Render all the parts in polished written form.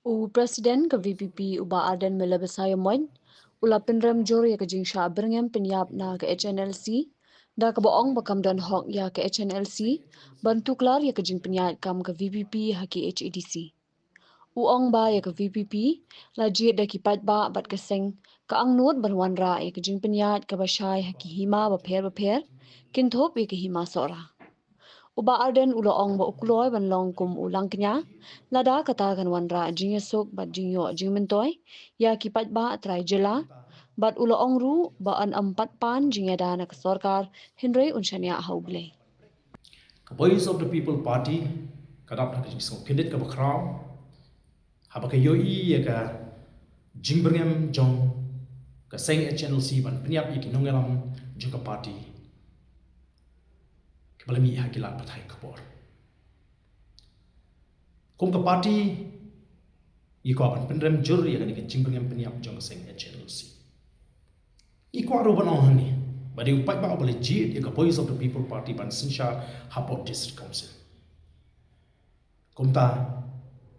Presiden ke VPP uba Arden melabasaya moin, ula pinrem jori ke jingsha berngem penyap na ke HNLC, da ke boong bakam dan hok ya ke HNLC, bantu kelar ya ke jing penyat kam ke VPP haki HEDC. Uong ba ya ke VPP, lajit da kipat ba bat keseng, ke angnut berwan ra ya ke jing penyat ke basyai haki hima baper, kinthop ya ke hima sora. Uba Arden ulo ong ba ukuloy ban long kum ulang kenya, lada kata kan wanra jing esok bat jing yo jing mentoy, ya kipat ba atrai jela, bat ulo ong ru ba an empat pan jing ada na kesorkar Henry unshania hauble. The Voice of the People Party kadap na kajing song kindit ka bakraw haba ka yoi ya ka jingberngem jong ka seng HNLC ban penyap iki nongelam jong ka party ka balami ha kilat pathai kapor kum ka party iko ban pendrem jur ya ka jingberngem penyap jong ka seng HNLC iko aro ban on hani badi upai ba bale jit ya ka Voice of the People Party ban sinsha hapot district council kumta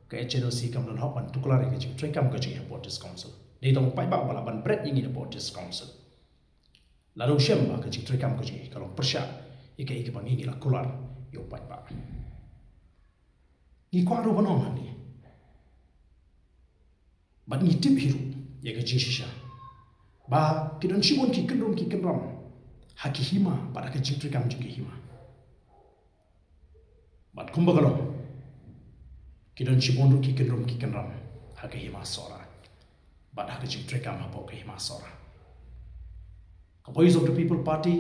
ke HNLC kam don hopan tuklar ke jing trekam ke jing Borders Council ni tong pai ba bala ban bread ini Borders Council lalu shem ba ke jing trekam ke jing kalau persya ike bang ini la kular yo pai ba ni ko ro banon ni ban ni tip hiru ya ke jing shisha ba kidon shimon ki kendrom haki hima pada ke jing trekam jing hima bat kumba kalong kidon shibondu ki kenram hake hima sora but hake jing trekam hapo ke hima sora ka Voice of the People Party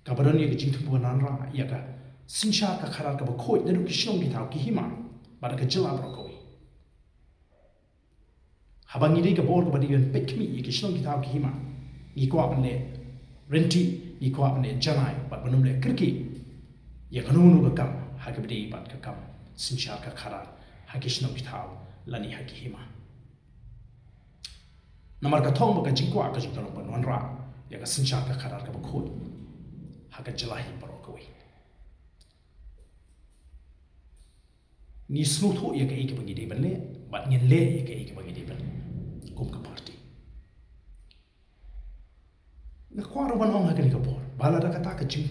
ka badan ye jing tu nanra ya ka sinsha ka kharar ka khoi ne ki shnong ki thau ki hima but ka jila bro ko habang ni ka bor ka badi ben pekmi ye ki shnong ki thau ki hima ni ko apne renti ni ko apne janai but banum le kirki ye kanunu ka kam hake badi bat ka kam sinsha ka kharar hakishno kitau lani hakihima namar ka thong ka jingkwa ka jingkalo ban ra ya ka sinsha ka kharar ka khoi haka jalahi paro koi ni snutho ya ka ek bangi de banle bat ngin le ya ka ek bangi de ban kum ka party na kwaro ban ong ha ka bor bala da ka ta ka jing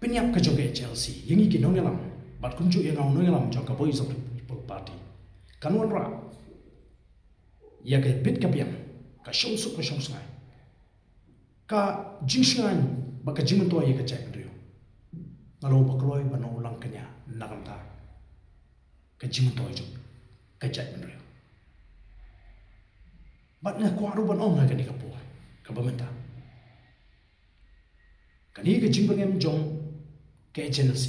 pinyap ka joge Chelsea yangi ki nongelam bat kunju ya ngau nongelam jong ka Voice of the People Party kanwan ra ya ka bit ka pian ka shong su ka shong sai ka jingshan ba ka jimun to ya ka chai rio ngalo ba kloi ba no lang kanya nakam ta ka jimun to jo ka chai rio bat na ko aru ban ong ka ni ka po ka ba menta ka ni ka jimbangem jong ka HNLC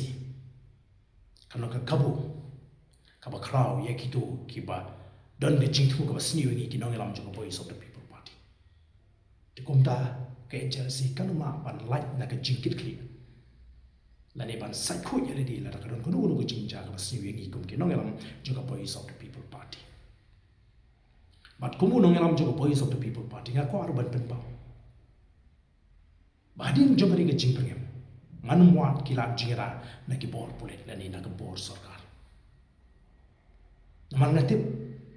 kano ka kabu kaba kraw ya kitu kiba don de jingtu ka basni wi ki nongelam jo Voice of the People Party ti kumta ka HNLC kanu ma ban like na ka jingkit kli la ne ban sai ko ya di la ka don kono ko jingja ka basni wi kum ki nongelam jo ka Voice of the People Party bat kumu nongelam jo ka Voice of the People Party nga ko aru ban pen ba badin jo ka jingpengem manumuat kilat jira na ki bor pulit lani na ka bor sarkar naman natip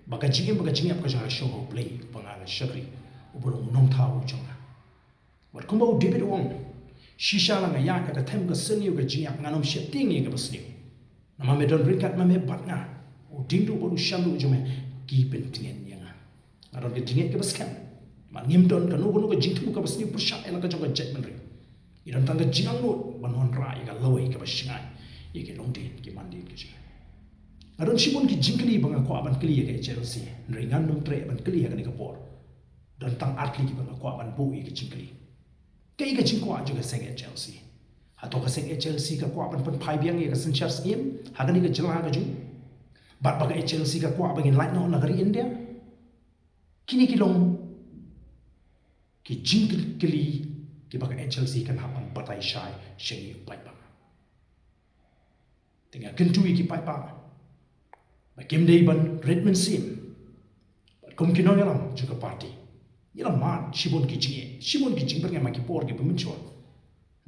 baga jingem ap ka jara show play pangala shakri ubulong nong thau chonga wat kumba debit wong shisha la ya ka them ka senyo ka jingap nganom sheting ye ka basni nama me don rinkat ma me batna o dingdu bodu shandu jume ki pentingen yanga aron ke jinget ka baskan ma nim don ka no ka jingtu ka basni pusha ela ka jonga jet manri idan tangga jinang no banon ra ya lawai ka basngai ye ke longdin ki mandin ke jinga aron shibon ki jingkli banga ko aban kli ya ke Chelsea ringan num tre ban kli ya ka ni ka por dan tang atli ki banga ko aban bu ye ke jingkli ke ka jingkwa juga seng Chelsea atau ka seng Chelsea ka ko aban pen phai biang ye ka sin chars im ha ka ni ka jela ka ju bat baga Chelsea ka ko aban light no nagari India kini ki long ki jingkli ki baga Chelsea kan hapan batai shai shengi pai ba tinggal kentui ki pai ba ba kim dei ban Redmond sim kum ki no yalam juga party yalam ma shibon ki jing per ma ki por ki pemenchon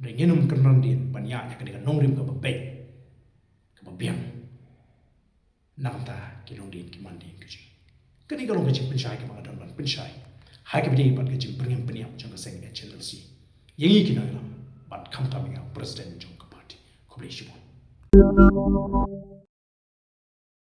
rengenum kenran din ban ya ka nongrim ka ba be ka ba biang namta kilong din ki mandin kaji kani kalong kaji pensyai ke mga dan pensyai hai ke bidi bat kaji bringem peniap jang ka seng channel si yengi kinang bat kam taminga president jong ka party kubli shibon